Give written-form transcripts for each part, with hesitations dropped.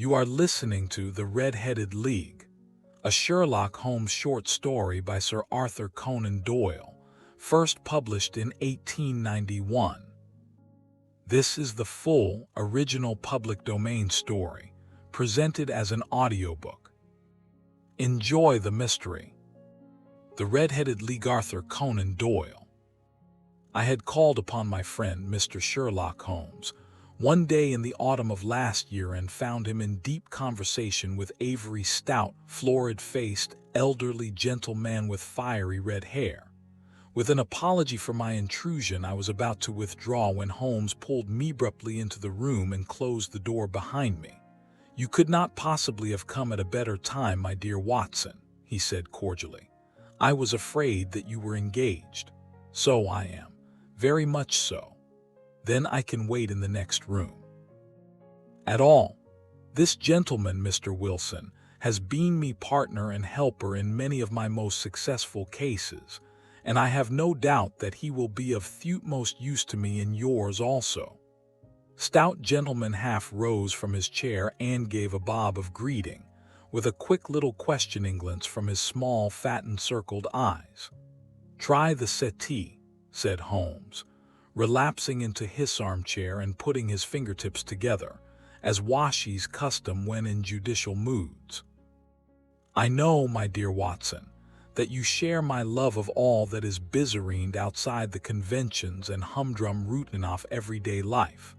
You are listening to The Red-Headed League, a Sherlock Holmes short story by Sir Arthur Conan Doyle, first published in 1891. This is the full, original public domain story, presented as an audiobook. Enjoy the mystery. The Red-Headed League. Arthur Conan Doyle. I had called upon my friend Mr. Sherlock Holmes one day in the autumn of last year and found him in deep conversation with Avery stout, florid-faced, elderly gentleman with fiery red hair. With an apology for my intrusion, I was about to withdraw when Holmes pulled me abruptly into the room and closed the door behind me. "You could not possibly have come at a better time, my dear Watson," he said cordially. "I was afraid that you were engaged." "So I am. Very much so." "Then I can wait in the next room." "At all. This gentleman, Mr. Wilson, has been me partner and helper in many of my most successful cases, and I have no doubt that he will be of utmost use to me in yours also." Stout gentleman half rose from his chair and gave a bob of greeting, with a quick little questioning glance from his small, fat, encircled eyes. "Try the settee," said Holmes, relapsing into his armchair and putting his fingertips together, as Washi's custom when in judicial moods. "I know, my dear Watson, that you share my love of all that is bizarrined outside the conventions and humdrum routine of everyday life.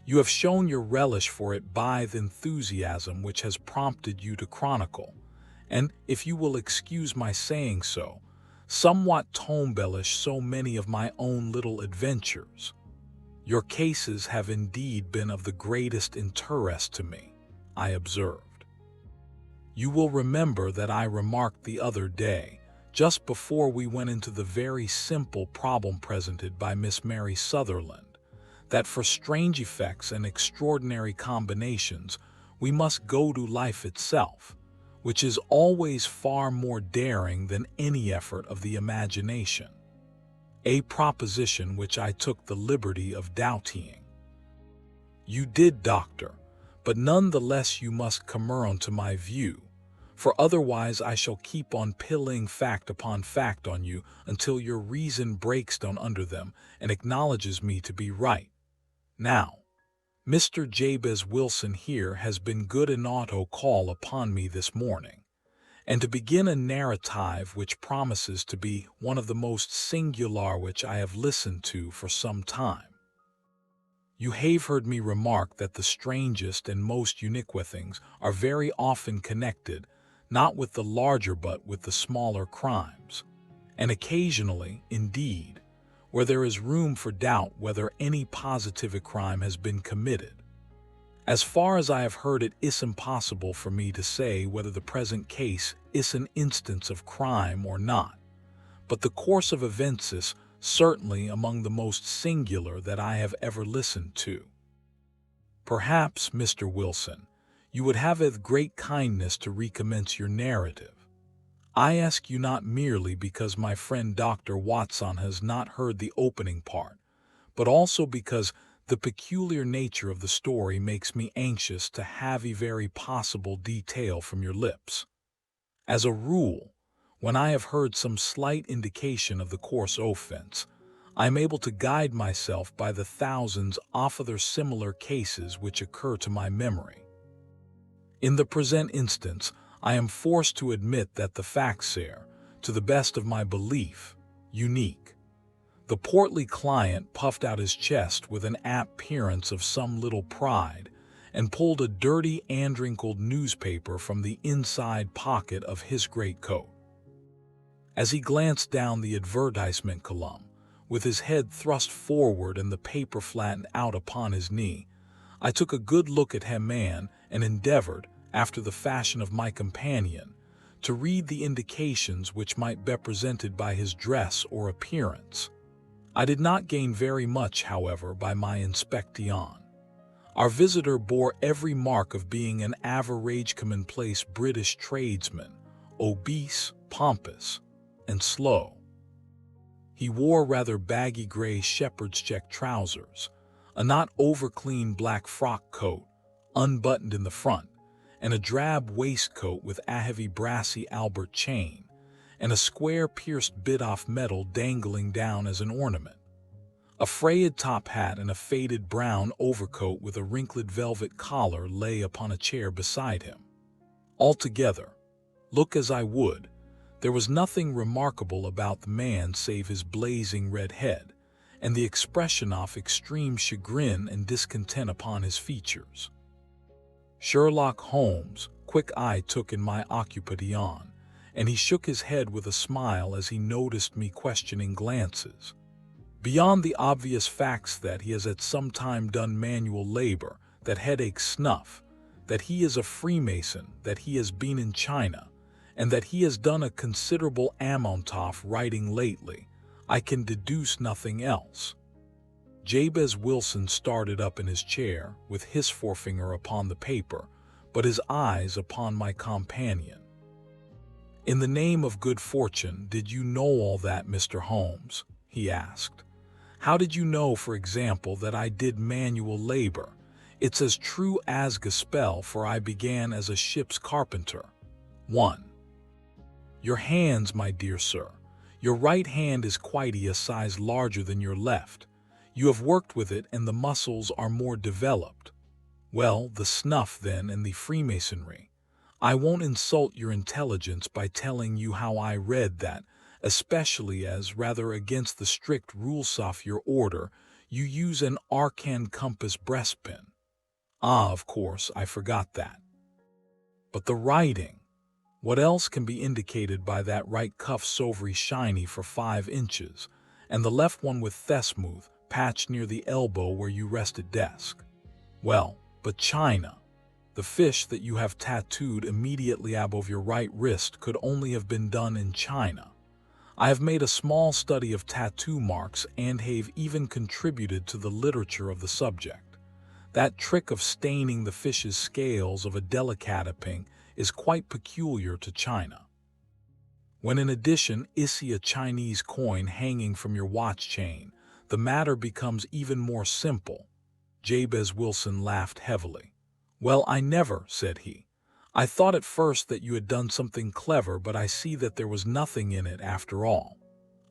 You have shown your relish for it by the enthusiasm which has prompted you to chronicle, and, if you will excuse my saying so, somewhat tombellish so many of my own little adventures. Your cases have indeed been of the greatest interest to me," I observed. "You will remember that I remarked the other day, just before we went into the very simple problem presented by Miss Mary Sutherland, that for strange effects and extraordinary combinations we must go to life itself, which is always far more daring than any effort of the imagination. A proposition which I took the liberty of doubting." "You did, Doctor, but none the less you must come round to my view, for otherwise I shall keep on pilling fact upon fact on you until your reason breaks down under them and acknowledges me to be right. Now, Mr. Jabez Wilson here has been good enough to call upon me this morning, and to begin a narrative which promises to be one of the most singular which I have listened to for some time. You have heard me remark that the strangest and most unique things are very often connected, not with the larger but with the smaller crimes, and occasionally, indeed, where there is room for doubt whether any positive crime has been committed. As far as I have heard, it is impossible for me to say whether the present case is an instance of crime or not, but the course of events is certainly among the most singular that I have ever listened to. Perhaps, Mr. Wilson, you would have the great kindness to recommence your narrative. I ask you not merely because my friend Dr. Watson has not heard the opening part, but also because the peculiar nature of the story makes me anxious to have a very possible detail from your lips. As a rule, when I have heard some slight indication of the course offense, I am able to guide myself by the thousands of other similar cases which occur to my memory. In the present instance, I am forced to admit that the facts are, to the best of my belief, unique." The portly client puffed out his chest with an appearance of some little pride, and pulled a dirty and wrinkled newspaper from the inside pocket of his greatcoat. As he glanced down the advertisement column, with his head thrust forward and the paper flattened out upon his knee, I took a good look at him and endeavored, after the fashion of my companion, to read the indications which might be presented by his dress or appearance. I did not gain very much, however, by my inspection. Our visitor bore every mark of being an average commonplace British tradesman, obese, pompous, and slow. He wore rather baggy gray shepherd's check trousers, a not over-clean black frock coat, unbuttoned in the front, and a drab waistcoat with a heavy brassy Albert chain, and a square pierced bit-off metal dangling down as an ornament. A frayed top hat and a faded brown overcoat with a wrinkled velvet collar lay upon a chair beside him. Altogether, look as I would, there was nothing remarkable about the man save his blazing red head, and the expression of extreme chagrin and discontent upon his features. Sherlock Holmes' quick eye took in my occupation, and he shook his head with a smile as he noticed me questioning glances. Beyond the obvious facts that he has at some time done manual labor, that headache snuff, that he is a Freemason, that he has been in China, and that he has done a considerable amount of writing lately, I can deduce nothing else. Jabez Wilson started up in his chair, with his forefinger upon the paper, but his eyes upon my companion. "In the name of good fortune, did you know all that, Mr. Holmes?" he asked. "How did you know, for example, that I did manual labor? It's as true as gospel, for I began as a ship's carpenter." 1. Your hands, my dear sir. Your right hand is quite a size larger than your left. You have worked with it and the muscles are more developed. Well, the snuff then and the Freemasonry. I won't insult your intelligence by telling you how I read that, especially as, rather against the strict rules of your order, you use an arcane compass breastpin. Ah, of course, I forgot that. But the writing. What else can be indicated by that right cuff so very shiny for 5 inches, and the left one with thesmooth, patched near the elbow where you rest at desk? Well, but China. The fish that you have tattooed immediately above your right wrist could only have been done in China. I have made a small study of tattoo marks and have even contributed to the literature of the subject. That trick of staining the fish's scales of a delicatessen is quite peculiar to China. When in addition see a Chinese coin hanging from your watch chain, the matter becomes even more simple. Jabez Wilson laughed heavily. "Well, I never," said he. "I thought at first that you had done something clever, but I see that there was nothing in it after all."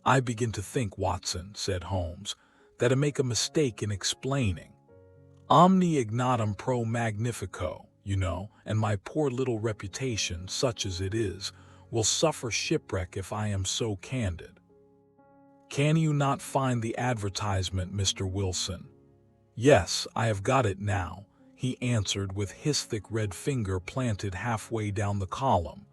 "I begin to think, Watson," said Holmes, "that I make a mistake in explaining. Omni ignotum pro magnifico, you know, and my poor little reputation, such as it is, will suffer shipwreck if I am so candid." "Can you not find the advertisement, Mr. Wilson?" "Yes, I have got it now," he answered with his thick red finger planted halfway down the column.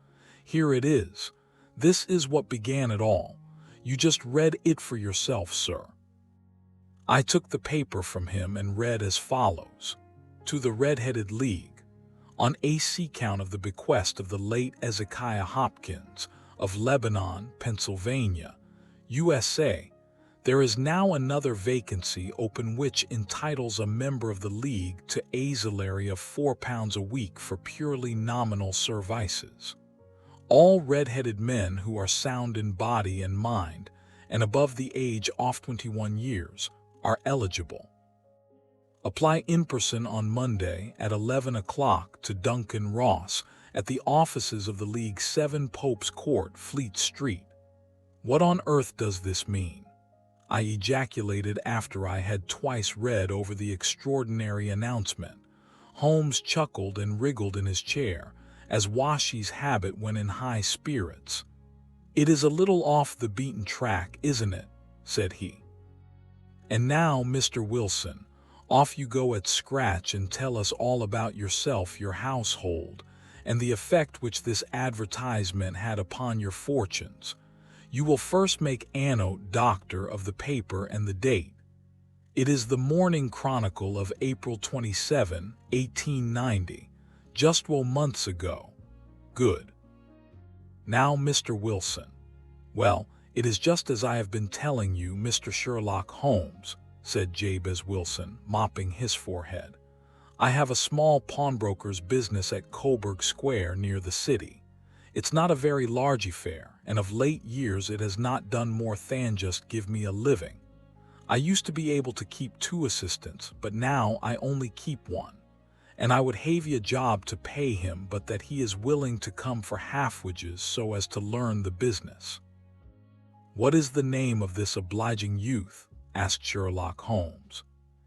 "Here it is. This is what began it all. You just read it for yourself, sir." I took the paper from him and read as follows. "To the Red-Headed League. On AC count of the bequest of the late Ezekiah Hopkins, of Lebanon, Pennsylvania, USA, there is now another vacancy open which entitles a member of the League to a salary of £4 a week for purely nominal services. All red-headed men who are sound in body and mind, and above the age of 21 years, are eligible. Apply in person on Monday at 11 o'clock to Duncan Ross at the offices of the League, 7 Pope's Court, Fleet Street." What on earth does this mean? I ejaculated after I had twice read over the extraordinary announcement. Holmes chuckled and wriggled in his chair, as was his habit when in high spirits. "It is a little off the beaten track, isn't it?" said he. "And now, Mr. Wilson, off you go at scratch and tell us all about yourself, your household, and the effect which this advertisement had upon your fortunes. You will first make a note, Doctor, of the paper and the date. It is the Morning Chronicle of April 27, 1890, just months ago. Good. Now, Mr. Wilson." "Well, it is just as I have been telling you, Mr. Sherlock Holmes," said Jabez Wilson, mopping his forehead. "I have a small pawnbroker's business at Coburg Square near the city. It's not a very large affair, and of late years it has not done more than just give me a living. I used to be able to keep 2 assistants, but now I only keep 1. and I would have a job to pay him, but that he is willing to come for half wages so as to learn the business." "What is the name of this obliging youth?" asked Sherlock Holmes.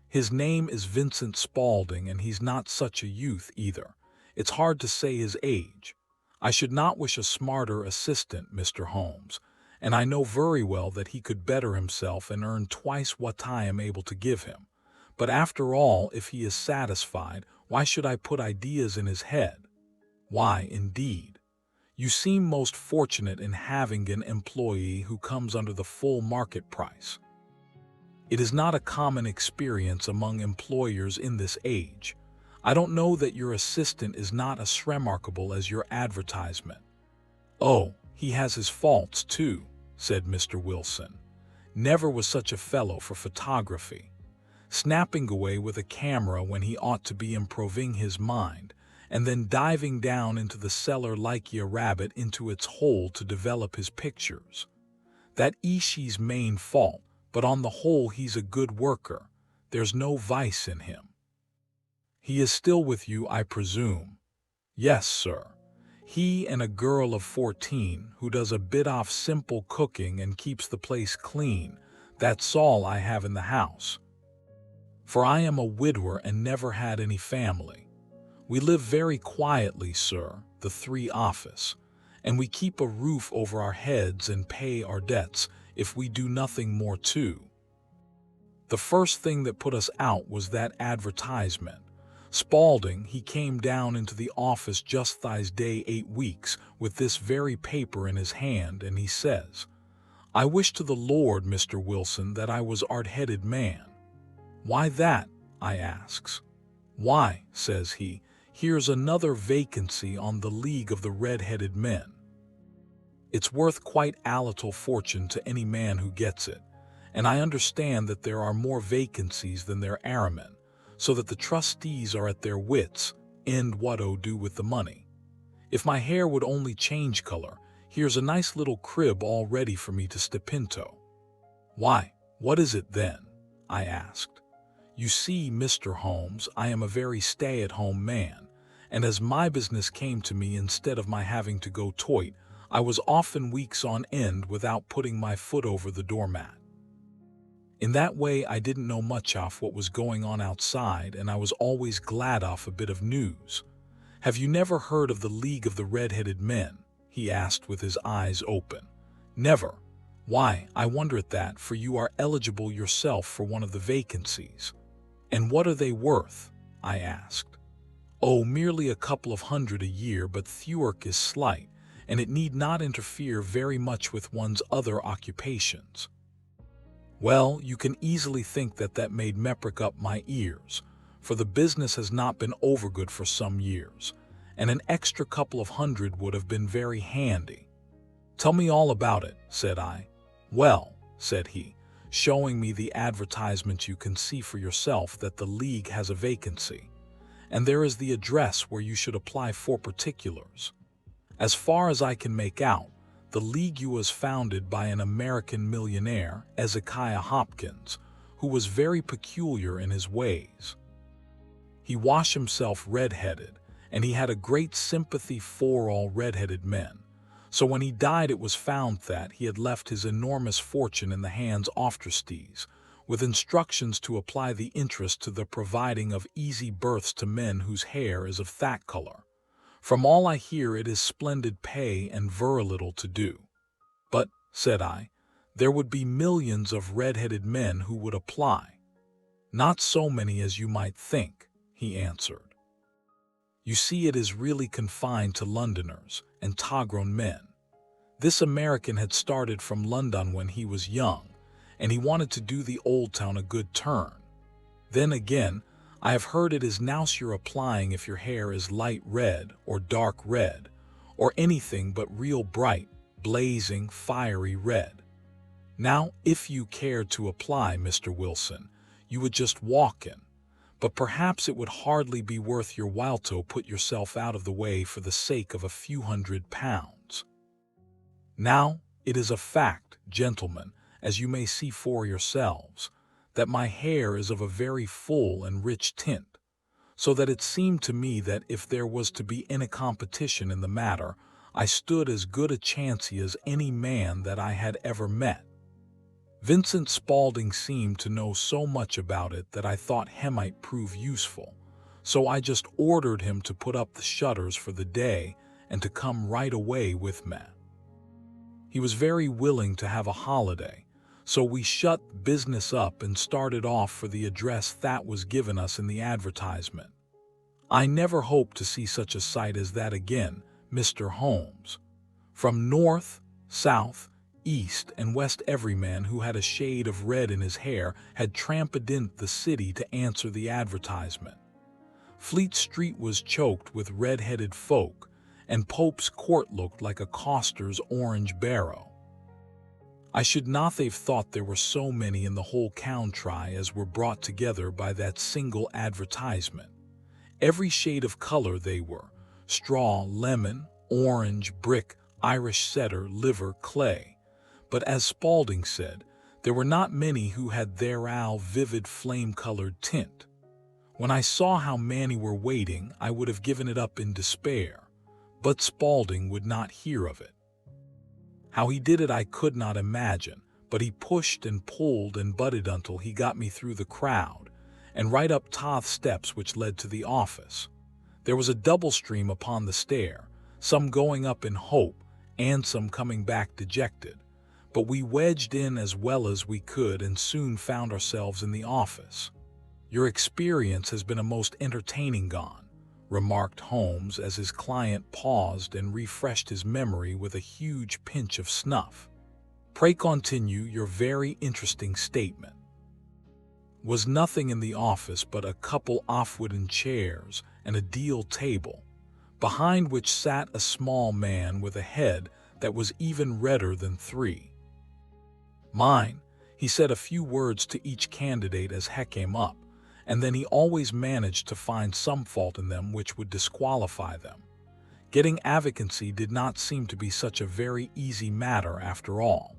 "His name is Vincent Spaulding, and he's not such a youth either. It's hard to say his age. I should not wish a smarter assistant, Mr. Holmes, and I know very well that he could better himself and earn twice what I am able to give him. But after all, if he is satisfied, why should I put ideas in his head? Why, indeed? You seem most fortunate in having an employee who comes under the full market price. It is not a common experience among employers in this age. I don't know that your assistant is not as remarkable as your advertisement." "Oh, he has his faults too," said Mr. Wilson. "Never was such a fellow for photography. Snapping away with a camera when he ought to be improving his mind, and then diving down into the cellar like a rabbit into its hole to develop his pictures. That is his main fault, but on the whole he's a good worker. There's no vice in him." "He is still with you, I presume?" "Yes, sir. He and a girl of 14 who does a bit of simple cooking and keeps the place clean. That's all I have in the house. For I am a widower and never had any family. We live very quietly, sir, the three of us, and we keep a roof over our heads and pay our debts if we do nothing more too. The first thing that put us out was that advertisement. Spaulding, he came down into the office just this day 8 weeks with this very paper in his hand, and he says, 'I wish to the Lord, Mr. Wilson, that I was art-headed man.' 'Why that?' I asks. 'Why,' says he, 'here's another vacancy on the League of the Red-Headed Men. It's worth quite a little fortune to any man who gets it, and I understand that there are more vacancies than there are men, so that the trustees are at their wits' end what to do with the money. If my hair would only change color, here's a nice little crib all ready for me to step into.' 'Why, what is it then?' I asked. 'You see, Mr. Holmes, I am a very stay-at-home man, and as my business came to me instead of my having to go to it, I was often weeks on end without putting my foot over the doormat. In that way I didn't know much of what was going on outside, and I was always glad of a bit of news. Have you never heard of the League of the Red-Headed Men?' he asked with his eyes open. 'Never? Why, I wonder at that, for you are eligible yourself for one of the vacancies.' 'And what are they worth?' I asked. 'Oh, merely a couple of hundred a year, but the work is slight, and it need not interfere very much with one's other occupations.' Well, you can easily think that made me prick up my ears, for the business has not been overgood for some years, and an extra couple of hundred would have been very handy. 'Tell me all about it,' said I. 'Well,' said he, showing me the advertisement, 'you can see for yourself that the League has a vacancy, and there is the address where you should apply for particulars. As far as I can make out, the League was founded by an American millionaire, Ezekiah Hopkins, who was very peculiar in his ways. He washed himself red-headed, and he had a great sympathy for all red-headed men. So when he died, it was found that he had left his enormous fortune in the hands of trustees, with instructions to apply the interest to the providing of easy berths to men whose hair is of that color. From all I hear, it is splendid pay and very little to do.' 'But,' said I, 'there would be millions of red-headed men who would apply.' 'Not so many as you might think,' he answered. 'You see, it is really confined to Londoners and grown men. This American had started from London when he was young, and he wanted to do the old town a good turn. Then again, I have heard it is now you're applying if your hair is light red or dark red, or anything but real bright, blazing, fiery red. Now, if you cared to apply, Mr. Wilson, you would just walk in, but perhaps it would hardly be worth your while to put yourself out of the way for the sake of a few £100. Now, it is a fact, gentlemen, as you may see for yourselves, that my hair is of a very full and rich tint, so that it seemed to me that if there was to be any competition in the matter, I stood as good a chance as any man that I had ever met. Vincent Spaulding seemed to know so much about it that I thought he might prove useful, so I just ordered him to put up the shutters for the day and to come right away with me. He was very willing to have a holiday, so we shut business up and started off for the address that was given us in the advertisement. I never hoped to see such a sight as that again, Mr. Holmes. From north, south, east, and west every man who had a shade of red in his hair had tramped into the city to answer the advertisement. Fleet Street was choked with red-headed folk, and Pope's Court looked like a coster's orange barrow. I should not have thought there were so many in the whole country as were brought together by that single advertisement. Every shade of color they were: straw, lemon, orange, brick, Irish setter, liver, clay. But as Spaulding said, there were not many who had their vivid flame-colored tint. When I saw how many were waiting, I would have given it up in despair, but Spaulding would not hear of it. How he did it I could not imagine, but he pushed and pulled and butted until he got me through the crowd, and right up to the steps which led to the office. There was a double stream upon the stair, some going up in hope, and some coming back dejected. But we wedged in as well as we could and soon found ourselves in the office. "Your experience has been a most entertaining one," remarked Holmes as his client paused and refreshed his memory with a huge pinch of snuff. "Pray continue your very interesting statement." Was nothing in the office but a couple of wooden chairs and a deal table, behind which sat a small man with a head that was even redder than three. "Mine," he said a few words to each candidate as he came up, and then he always managed to find some fault in them which would disqualify them. Getting a vacancy did not seem to be such a very easy matter after all.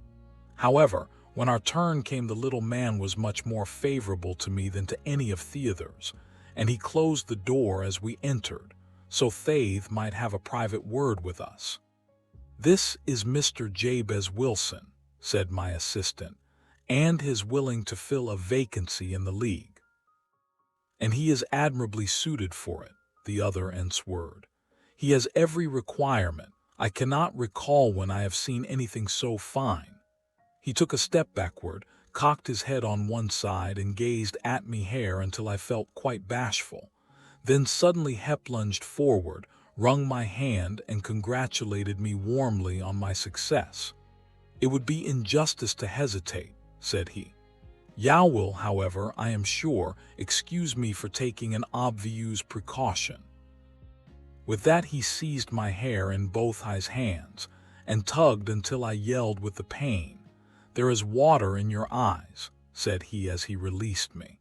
However, when our turn came, the little man was much more favorable to me than to any of the others, and he closed the door as we entered, so Faith might have a private word with us. "This is Mr. Jabez Wilson," said my assistant, "and is willing to fill a vacancy in the league." "And he is admirably suited for it," the other answered. "He has every requirement. I cannot recall when I have seen anything so fine." He took a step backward, cocked his head on one side, and gazed at me here until I felt quite bashful. Then suddenly he plunged forward, wrung my hand, and congratulated me warmly on my success. "It would be injustice to hesitate," said he. "You will, however, I am sure, excuse me for taking an obvious precaution." With that he seized my hair in both his hands, and tugged until I yelled with the pain. "There is water in your eyes," said he as he released me.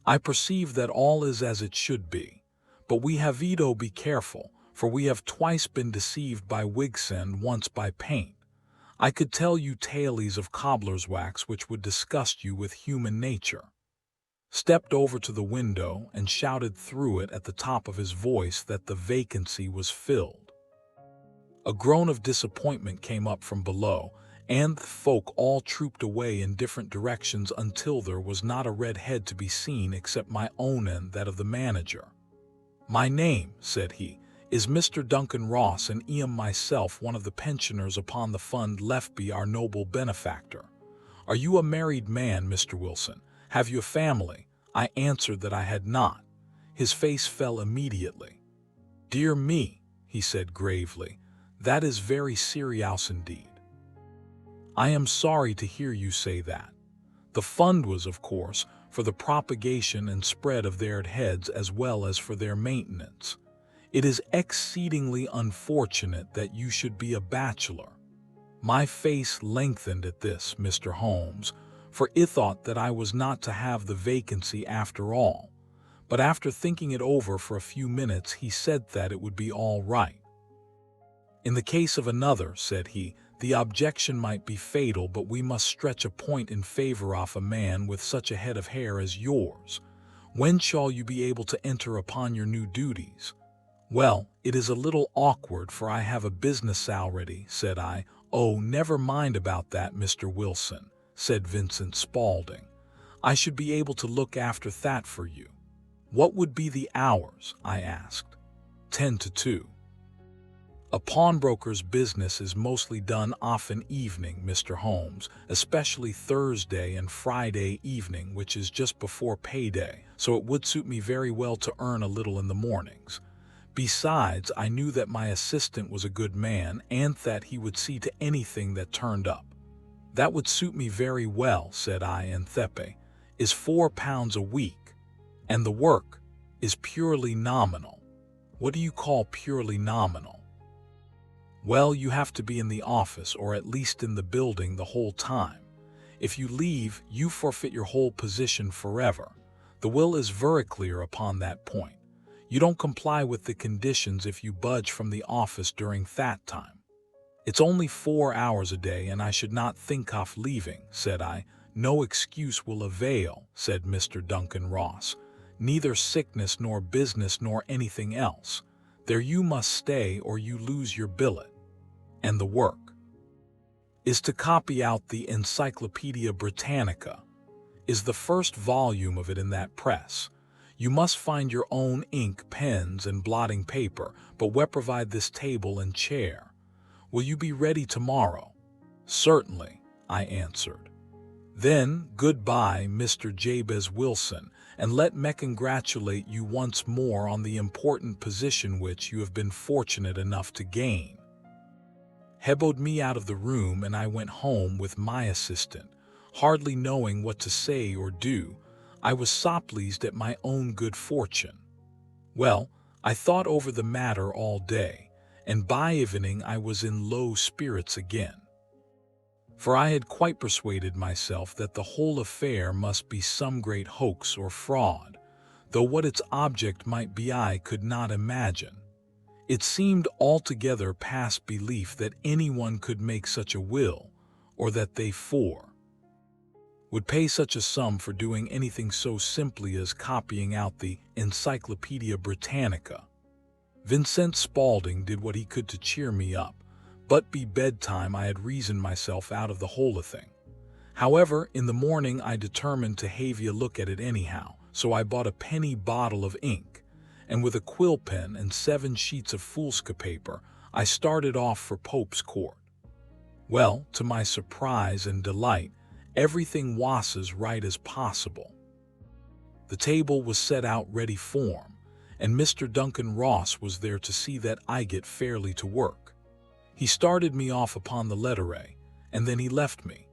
"I perceive that all is as it should be, but we have to be careful, for we have twice been deceived by wigs and once by paint. I could tell you tales of cobbler's wax which would disgust you with human nature." Stepped over to the window and shouted through it at the top of his voice that the vacancy was filled. A groan of disappointment came up from below, and the folk all trooped away in different directions until there was not a red head to be seen except my own and that of the manager. "My name," said he, "is Mr. Duncan Ross, and I am myself one of the pensioners upon the fund left by our noble benefactor. Are you a married man, Mr. Wilson? Have you a family?" I answered that I had not. His face fell immediately. "Dear me," he said gravely, "that is very serious indeed. I am sorry to hear you say that. The fund was, of course, for the propagation and spread of their heads as well as for their maintenance. It is exceedingly unfortunate that you should be a bachelor." My face lengthened at this, Mr. Holmes, for I thought that I was not to have the vacancy after all. But after thinking it over for a few minutes, he said that it would be all right. "In the case of another," said he, "the objection might be fatal, but we must stretch a point in favor of a man with such a head of hair as yours. When shall you be able to enter upon your new duties? Well, it is a little awkward, for I have a business already, said I. Oh, never mind about that, Mr. Wilson, said Vincent Spaulding. I should be able to look after that for you. What would be the hours? I asked. 10 to 2. A pawnbroker's business is mostly done off an evening, Mr. Holmes, especially Thursday and Friday evening, which is just before payday, so it would suit me very well to earn a little in the mornings. Besides, I knew that my assistant was a good man and that he would see to anything that turned up. That would suit me very well, said I, and Thepe is £4 a week, and the work is purely nominal. What do you call purely nominal? Well, you have to be in the office, or at least in the building, the whole time. If you leave, you forfeit your whole position forever. The will is very clear upon that point. You don't comply with the conditions if you budge from the office during that time. It's only 4 hours a day, and I should not think of leaving, said I. No excuse will avail, said Mr. Duncan Ross. Neither sickness nor business nor anything else. There you must stay, or you lose your billet. And the work is to copy out the Encyclopedia Britannica. Is the first volume of it in that press. You must find your own ink, pens, and blotting paper, but we provide this table and chair. Will you be ready tomorrow? Certainly, I answered. Then, goodbye, Mr. Jabez Wilson, and let me congratulate you once more on the important position which you have been fortunate enough to gain. He bowed me out of the room, and I went home with my assistant, hardly knowing what to say or do. I was so pleased at my own good fortune. Well, I thought over the matter all day, and by evening I was in low spirits again. For I had quite persuaded myself that the whole affair must be some great hoax or fraud, though what its object might be I could not imagine. It seemed altogether past belief that anyone could make such a will, or that they would pay such a sum for doing anything so simply as copying out the Encyclopedia Britannica. Vincent Spaulding did what he could to cheer me up, but by bedtime I had reasoned myself out of the whole thing. However, in the morning I determined to have a look at it anyhow, so I bought a penny bottle of ink, and with a quill pen and 7 sheets of foolscap paper, I started off for Pope's Court. Well, to my surprise and delight, everything was as right as possible. The table was set out ready form, and Mr. Duncan Ross was there to see that I get fairly to work. He started me off upon the letter, and then he left me,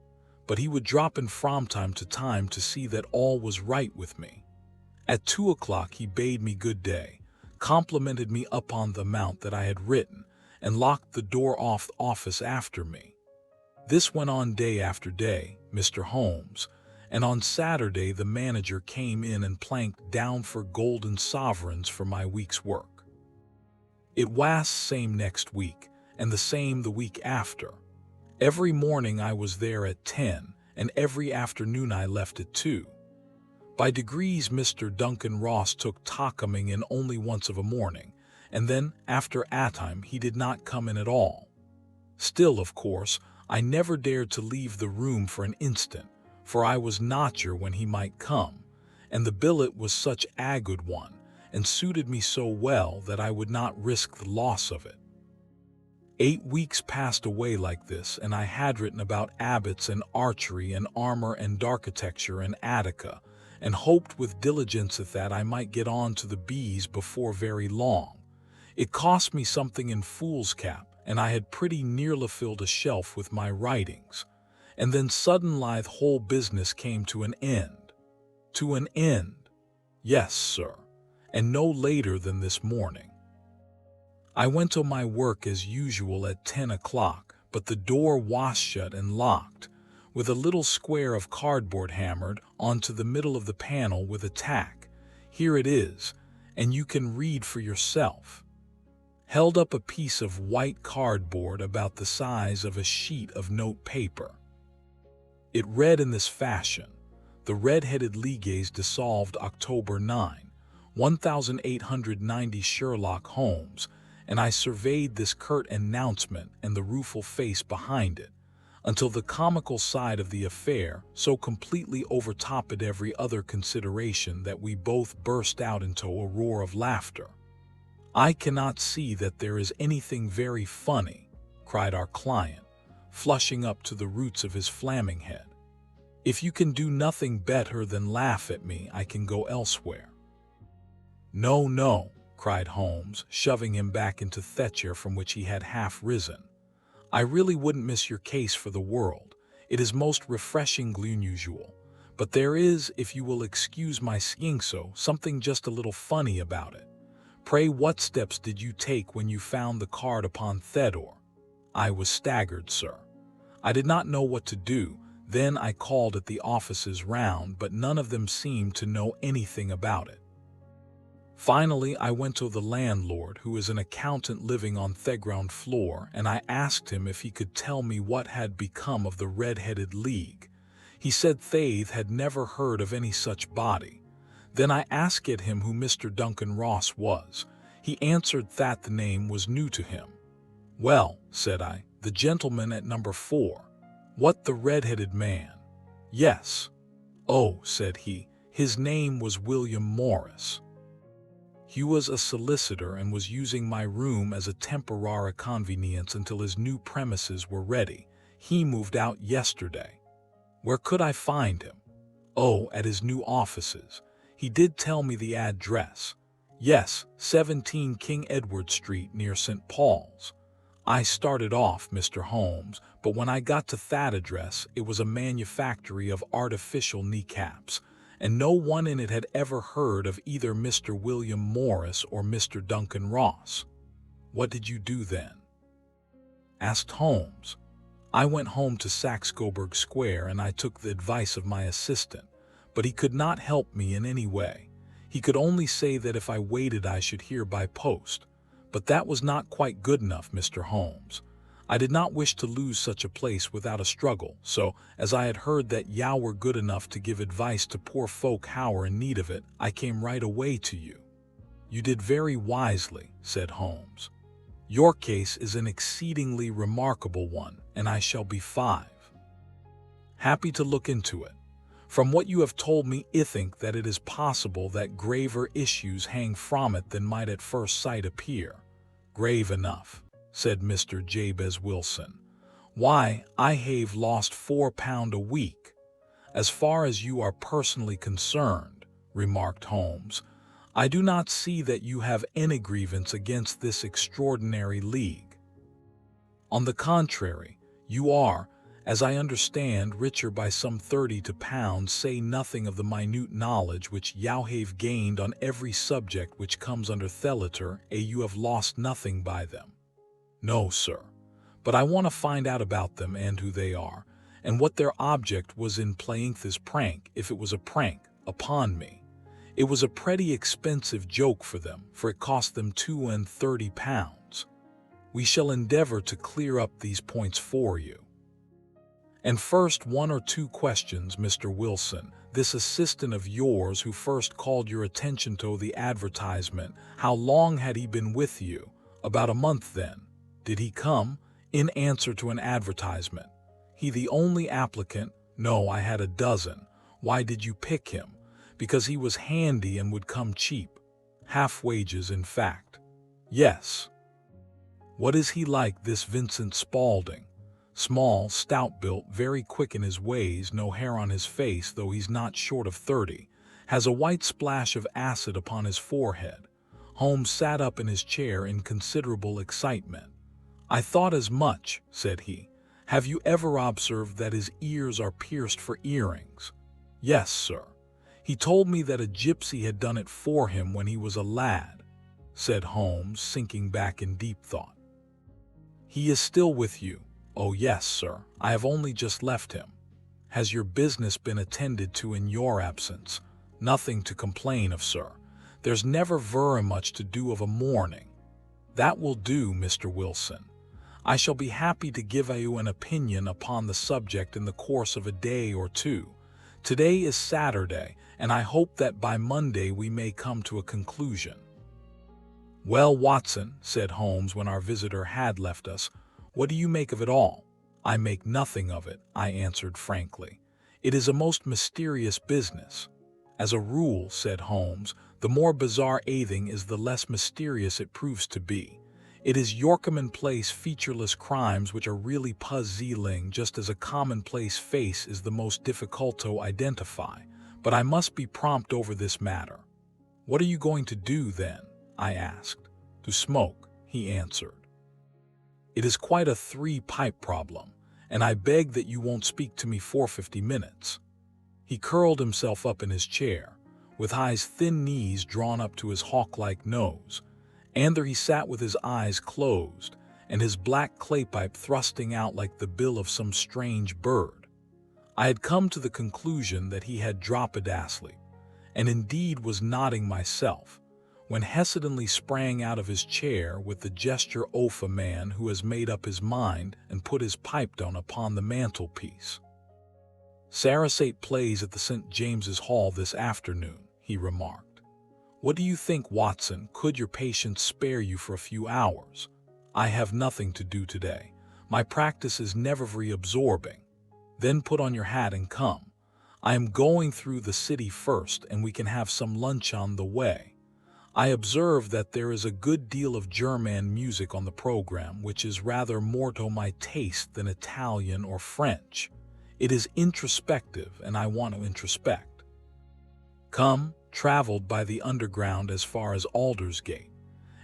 but he would drop in from time to time to see that all was right with me. At 2 o'clock he bade me good day, complimented me upon the amount that I had written, and locked the door off the office after me. This went on day after day, Mr. Holmes, and on Saturday the manager came in and planked down for golden sovereigns for my week's work. It was same next week, and the same the week after. Every morning I was there at 10, and every afternoon I left at 2. By degrees Mr. Duncan Ross took to coming in only once of a morning, and then, after a time, he did not come in at all. Still, of course, I never dared to leave the room for an instant, for I was not sure when he might come, and the billet was such a good one, and suited me so well that I would not risk the loss of it. 8 weeks passed away like this, and I had written about abbots and archery and armor and architecture and Attica, and hoped with diligence that I might get on to the bees before very long. It cost me something in foolscap, and I had pretty nearly filled a shelf with my writings, and then suddenly the whole business came to an end. To an end? Yes, sir, and no later than this morning. I went to my work as usual at 10 o'clock, but the door was shut and locked, with a little square of cardboard hammered onto the middle of the panel with a tack. Here it is, and you can read for yourself. Held up a piece of white cardboard about the size of a sheet of note paper. It read in this fashion: The Red-Headed Leagues dissolved October 9, 1890. Sherlock Holmes, and I surveyed this curt announcement and the rueful face behind it, until the comical side of the affair so completely overtopped every other consideration that we both burst out into a roar of laughter. "I cannot see that there is anything very funny," cried our client, flushing up to the roots of his flaming head. "If you can do nothing better than laugh at me, I can go elsewhere." "No, no," cried Holmes, shoving him back into the chair from which he had half risen. "I really wouldn't miss your case for the world. It is most refreshingly unusual. But there is, if you will excuse my saying so, something just a little funny about it. Pray, what steps did you take when you found the card upon Theodore?" "I was staggered, sir. I did not know what to do. Then I called at the offices round, but none of them seemed to know anything about it. Finally, I went to the landlord, who is an accountant living on the ground floor, and I asked him if he could tell me what had become of the Red-Headed League. He said they had never heard of any such body. Then I asked him who Mr. Duncan Ross was. He answered that the name was new to him. "Well," said I, "the gentleman at number 4. What, the red-headed man?" "Yes." "Oh," said he, "his name was William Morris. He was a solicitor and was using my room as a temporary convenience until his new premises were ready. He moved out yesterday." "Where could I find him?" "Oh, at his new offices. He did tell me the address." "Yes, 17 King Edward Street near St. Paul's." I started off, Mr. Holmes, but when I got to that address, it was a manufactory of artificial kneecaps, and no one in it had ever heard of either Mr. William Morris or Mr. Duncan Ross. "What did you do then?" asked Holmes. "I went home to Saxe-Coburg Square, and I took the advice of my assistant, but he could not help me in any way. He could only say that if I waited I should hear by post. But that was not quite good enough, Mr. Holmes. I did not wish to lose such a place without a struggle, so, as I had heard that you were good enough to give advice to poor folk who were in need of it, I came right away to you." "You did very wisely," said Holmes. "Your case is an exceedingly remarkable one, and I shall be happy to look into it. From what you have told me, I think that it is possible that graver issues hang from it than might at first sight appear." "Grave enough," said Mr. Jabez Wilson. "Why, I have lost £4 a week." "As far as you are personally concerned," remarked Holmes, "I do not see that you have any grievance against this extraordinary league. On the contrary, you are, as I understand, richer by some £32, say nothing of the minute knowledge which you have gained on every subject which comes under theatre, you have lost nothing by them." "No, sir. But I want to find out about them and who they are, and what their object was in playing this prank, if it was a prank, upon me. It was a pretty expensive joke for them, for it cost them £32. We shall endeavor to clear up these points for you. And first, 1 or 2 questions, Mr. Wilson. This assistant of yours who first called your attention to the advertisement, how long had he been with you?" "About a month then." "Did he come in answer to an advertisement?" "He the only applicant?" "No, I had a dozen." "Why did you pick him?" "Because he was handy and would come cheap." "Half wages, in fact." "Yes." "What is he like, this Vincent Spaulding?" "Small, stout-built, very quick in his ways, no hair on his face, though he's not short of 30, has a white splash of acid upon his forehead." Holmes sat up in his chair in considerable excitement. "I thought as much," said he. "Have you ever observed that his ears are pierced for earrings?" "Yes, sir. He told me that a gypsy had done it for him when he was a lad," said Holmes, sinking back in deep thought. "He is still with you?" "Oh, yes, sir. I have only just left him." "Has your business been attended to in your absence?" "Nothing to complain of, sir. There's never very much to do of a morning." "That will do, Mr. Wilson. I shall be happy to give you an opinion upon the subject in the course of a day or two. Today is Saturday, and I hope that by Monday we may come to a conclusion." "Well, Watson," said Holmes when our visitor had left us, "what do you make of it all?" "I make nothing of it," I answered frankly. "It is a most mysterious business." "As a rule," said Holmes, "the more bizarre a thing is, the less mysterious it proves to be. It is your commonplace featureless crimes which are really puzzling, just as a commonplace face is the most difficult to identify. But I must be prompt over this matter." "What are you going to do, then?" I asked. "To smoke," he answered. "It is quite a three-pipe problem, and I beg that you won't speak to me for 50 minutes. He curled himself up in his chair, with his thin knees drawn up to his hawk-like nose, and there he sat with his eyes closed, and his black claypipe thrusting out like the bill of some strange bird. I had come to the conclusion that he had dropped asleep, and indeed was nodding myself, when hesitantly sprang out of his chair with the gesture of a man who has made up his mind, and put his pipe down upon the mantelpiece. "Sarasate plays at the St. James's Hall this afternoon," he remarked. "What do you think, Watson? Could your patience spare you for a few hours?" "I have nothing to do today. My practice is never very absorbing." "Then put on your hat and come. I am going through the city first, and we can have some lunch on the way. I observe that there is a good deal of German music on the program, which is rather more to my taste than Italian or French. It is introspective, and I want to introspect." Come traveled by the underground as far as Aldersgate,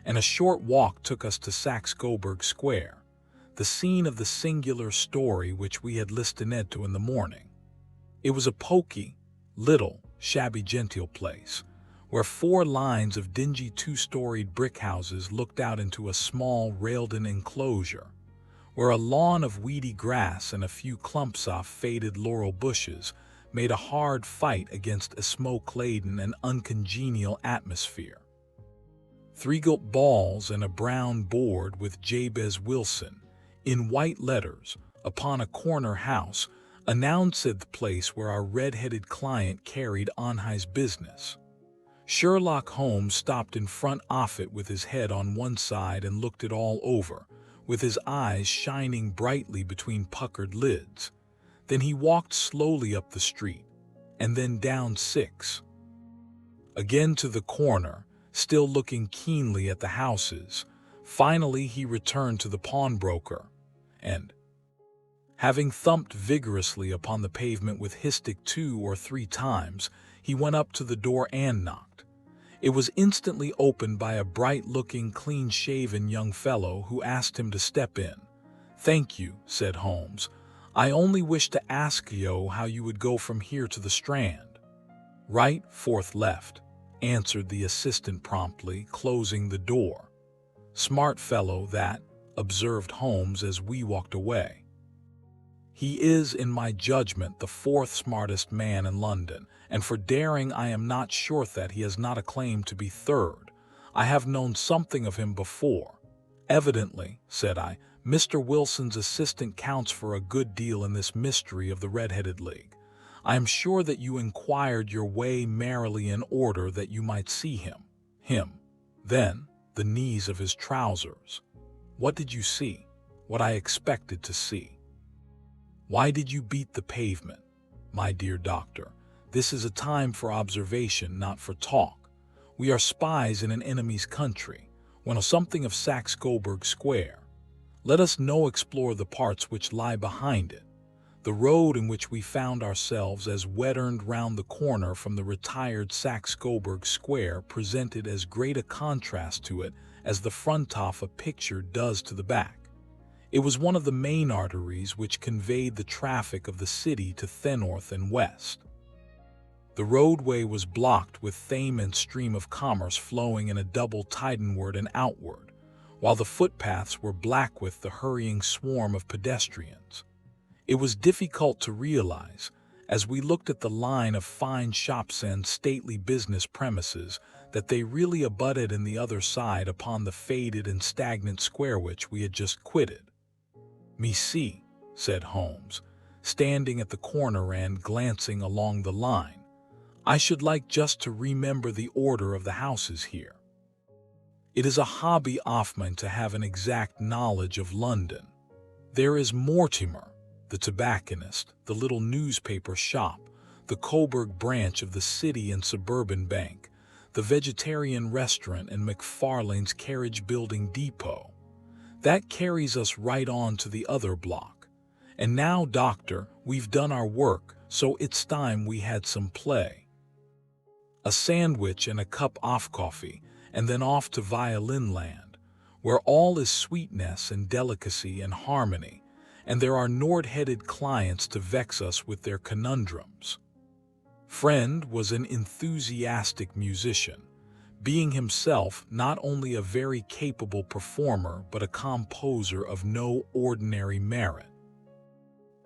and a short walk took us to Saxe-Coburg Square, the scene of the singular story which we had listened to in the morning. It was a poky, little, shabby genteel place, where 4 lines of dingy 2-storied brick houses looked out into a small railed-in enclosure, where a lawn of weedy grass and a few clumps of faded laurel bushes made a hard fight against a smoke-laden and uncongenial atmosphere. 3 gilt balls and a brown board with Jabez Wilson, in white letters, upon a corner house, announced the place where our red-headed client carried on his business. Sherlock Holmes stopped in front of it with his head on one side and looked it all over, with his eyes shining brightly between puckered lids. Then he walked slowly up the street, and then down 6. Again to the corner, still looking keenly at the houses. Finally he returned to the pawnbroker, and, having thumped vigorously upon the pavement with his stick 2 or 3 times, he went up to the door and knocked. It was instantly opened by a bright-looking, clean-shaven young fellow who asked him to step in. "Thank you," said Holmes. "I only wished to ask you how you would go from here to the Strand." "Right, 4th left," answered the assistant promptly, closing the door. "Smart fellow that," observed Holmes as we walked away. "He is, in my judgment, the 4th smartest man in London, and for daring I am not sure that he has not a claim to be 3rd. I have known something of him before." "Evidently," said I, "Mr. Wilson's assistant counts for a good deal in this mystery of the Red-Headed League. I am sure that you inquired your way merrily in order that you might see him. Then, the knees of his trousers. What did you see?" "What I expected to see." "Why did you beat the pavement?" "My dear doctor, this is a time for observation, not for talk. We are spies in an enemy's country, when something of Saxe-Coburg Square. Let us now explore the parts which lie behind it. The road in which we found ourselves as we turned round the corner from the retired Saxe-Coburg Square presented as great a contrast to it as the front of a picture does to the back. It was one of the main arteries which conveyed the traffic of the city to the north and west. The roadway was blocked with thame and stream of commerce flowing in a double tideward and outward, while the footpaths were black with the hurrying swarm of pedestrians. It was difficult to realize, as we looked at the line of fine shops and stately business premises, that they really abutted on the other side upon the faded and stagnant square which we had just quitted. "Me see," said Holmes, standing at the corner and glancing along the line. "I should like just to remember the order of the houses here. It is a hobby of mine to have an exact knowledge of London. There is Mortimer, the tobacconist, the little newspaper shop, the Coburg branch of the City and Suburban Bank, the vegetarian restaurant, and McFarlane's carriage building depot. That carries us right on to the other block. And now, Doctor, we've done our work, so it's time we had some play. A sandwich and a cup of coffee, and then off to violin land, where all is sweetness and delicacy and harmony, and there are nord-headed clients to vex us with their conundrums." Friend was an enthusiastic musician, being himself not only a very capable performer but a composer of no ordinary merit.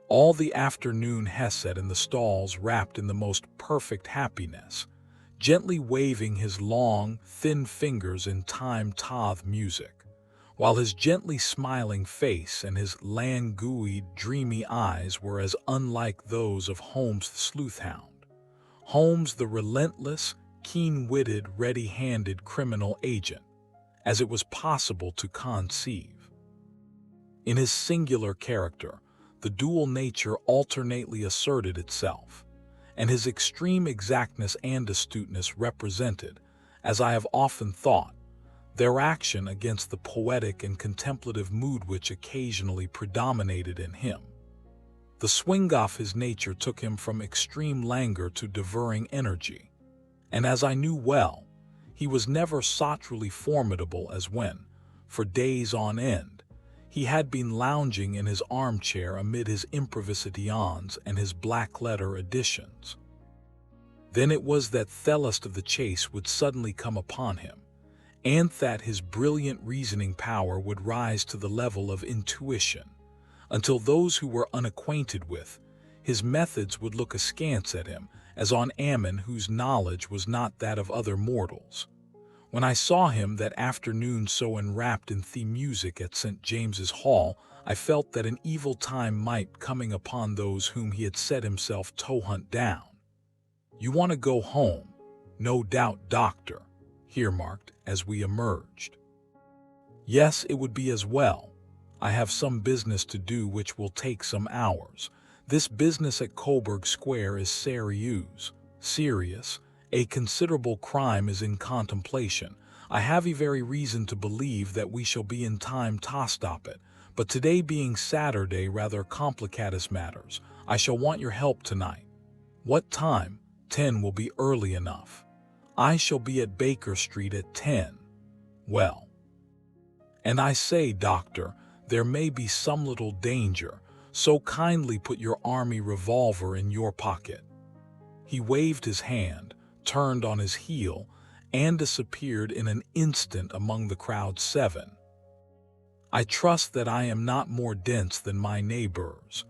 All the afternoon he sat in the stalls wrapped in the most perfect happiness, gently waving his long, thin fingers in time to the music, while his gently smiling face and his languid, dreamy eyes were as unlike those of Holmes the sleuth-hound. Holmes the relentless, keen-witted, ready-handed criminal agent, as it was possible to conceive. In his singular character, the dual nature alternately asserted itself, and his extreme exactness and astuteness represented, as I have often thought, their action against the poetic and contemplative mood which occasionally predominated in him. The swing off his nature took him from extreme languor to devouring energy, and as I knew well, he was never so truly formidable as when, for days on end, he had been lounging in his armchair amid his improvisations and his black-letter editions. Then it was that the lust of the chase would suddenly come upon him, and that his brilliant reasoning power would rise to the level of intuition, until those who were unacquainted with his methods would look askance at him as on Ammon whose knowledge was not that of other mortals. When I saw him that afternoon so enwrapped in the music at St. James's Hall, I felt that an evil time might coming upon those whom he had set himself to hunt down. "You want to go home, no doubt, Doctor," he remarked as we emerged. "Yes, it would be as well. I have some business to do which will take some hours. This business at Coburg Square is serious. A considerable crime is in contemplation. I have every reason to believe that we shall be in time to stop it, but today being Saturday rather complicates matters. I shall want your help tonight." "What time?" "10 will be early enough. I shall be at Baker Street at 10. "Well. And I say, Doctor, there may be some little danger, so kindly put your army revolver in your pocket." He waved his hand, turned on his heel, and disappeared in an instant among the crowd 7. I trust that I am not more dense than my neighbors,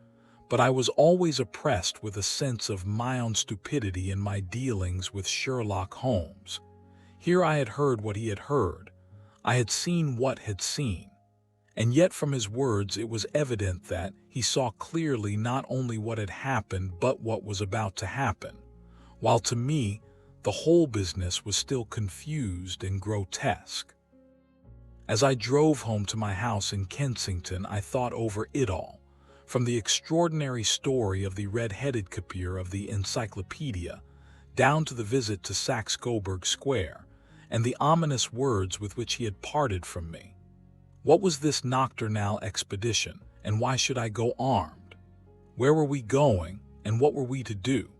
but I was always oppressed with a sense of my own stupidity in my dealings with Sherlock Holmes. Here I had heard what he had heard, I had seen what had seen, and yet from his words it was evident that he saw clearly not only what had happened but what was about to happen, while to me the whole business was still confused and grotesque. As I drove home to my house in Kensington, I thought over it all, from the extraordinary story of the red-headed copier of the encyclopedia, down to the visit to Saxe-Coburg Square, and the ominous words with which he had parted from me. What was this nocturnal expedition, and why should I go armed? Where were we going, and what were we to do?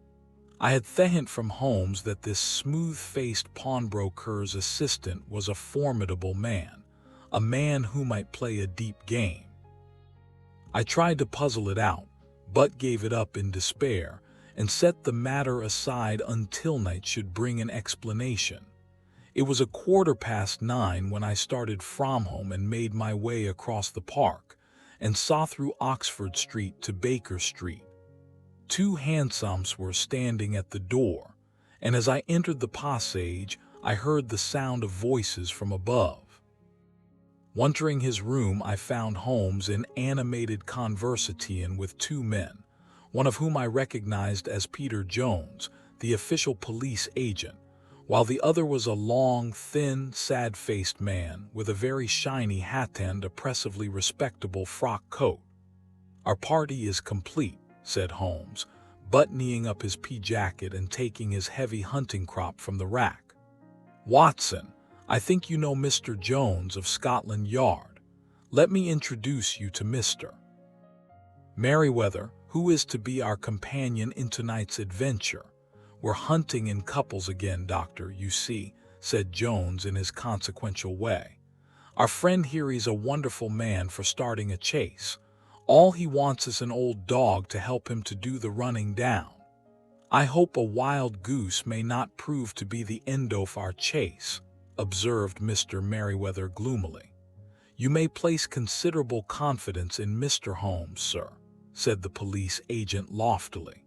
I had the hint from Holmes that this smooth-faced pawnbroker's assistant was a formidable man, a man who might play a deep game. I tried to puzzle it out, but gave it up in despair, and set the matter aside until night should bring an explanation. It was 9:15 when I started from home and made my way across the park, and saw through Oxford Street to Baker Street. 2 hansoms were standing at the door, and as I entered the passage, I heard the sound of voices from above. Entering his room, I found Holmes in animated conversation with 2 men, one of whom I recognized as Peter Jones, the official police agent, while the other was a long, thin, sad-faced man with a very shiny hat and oppressively respectable frock coat. "Our party is complete," said Holmes, buttoning up his pea jacket and taking his heavy hunting crop from the rack. "Watson, I think you know Mr. Jones of Scotland Yard. Let me introduce you to Mr. Merriweather, who is to be our companion in tonight's adventure. We're hunting in couples again, Doctor, you see," said Jones in his consequential way. "Our friend here is a wonderful man for starting a chase. All he wants is an old dog to help him to do the running down. I hope a wild goose may not prove to be the end of our chase," observed Mr. Merriweather gloomily. "You may place considerable confidence in Mr. Holmes, sir," said the police agent loftily.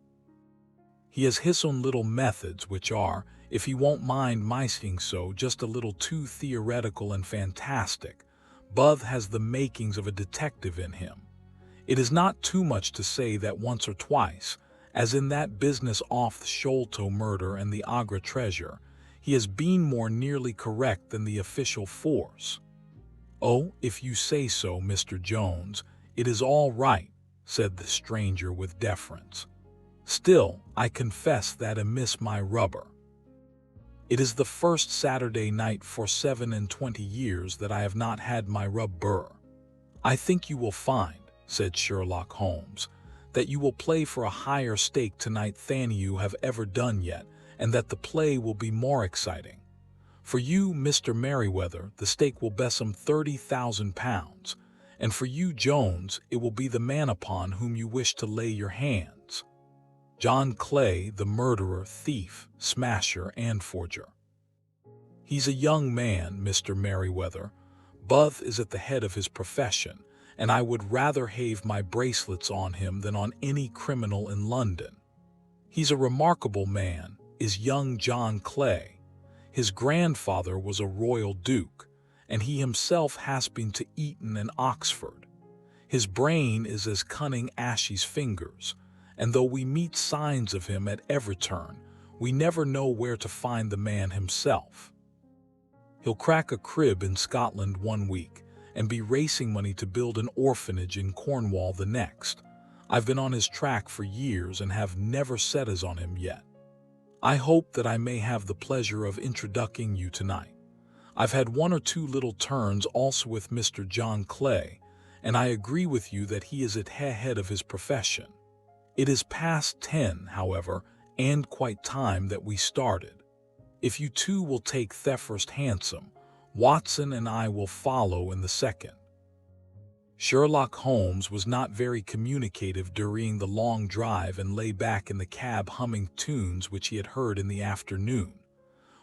"He has his own little methods, which are, if he won't mind my saying so, just a little too theoretical and fantastic. Buzz has the makings of a detective in him. It is not too much to say that once or twice, as in that business off the Sholto murder and the Agra treasure, he has been more nearly correct than the official force." "Oh, if you say so, Mr. Jones, it is all right," said the stranger with deference. "Still, I confess that I miss my rubber. It is the first Saturday night for 27 years that I have not had my rubber. I think you will find," said Sherlock Holmes, "that you will play for a higher stake tonight than you have ever done yet, and that the play will be more exciting. For you, Mr. Merriweather, the stake will be some £30,000, and for you, Jones, it will be the man upon whom you wish to lay your hands. John Clay, the murderer, thief, smasher, and forger. He's a young man, Mr. Merriweather. Buzz is at the head of his profession, and I would rather have my bracelets on him than on any criminal in London. He's a remarkable man, is young John Clay. His grandfather was a royal duke, and he himself has been to Eton and Oxford. His brain is as cunning as his fingers, and though we meet signs of him at every turn, we never know where to find the man himself. He'll crack a crib in Scotland one week, and be racing money to build an orphanage in Cornwall the next. I've been on his track for years and have never set eyes on him yet. I hope that I may have the pleasure of introducing you tonight. I've had one or two little turns also with Mr. John Clay, and I agree with you that he is at the head of his profession. It is past 10, however, and quite time that we started. If you two will take the first hansom, Watson and I will follow in the second." Sherlock Holmes was not very communicative during the long drive and lay back in the cab humming tunes which he had heard in the afternoon.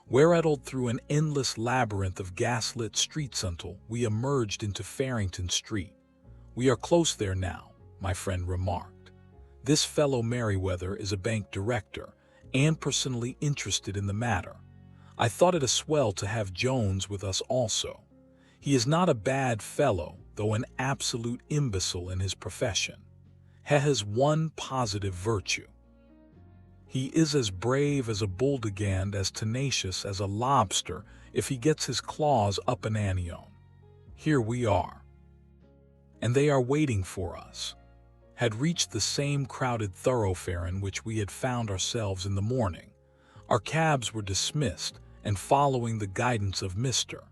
We rattled through an endless labyrinth of gas-lit streets until we emerged into Farrington Street. "We are close there now," my friend remarked. "This fellow Merriweather is a bank director, and personally interested in the matter. I thought it a swell to have Jones with us also. He is not a bad fellow, though an absolute imbecile in his profession. He has one positive virtue. He is as brave as a bulldog and as tenacious as a lobster if he gets his claws up an anion. Here we are, and they are waiting for us." Had reached the same crowded thoroughfare in which we had found ourselves in the morning. Our cabs were dismissed, and following the guidance of Mr.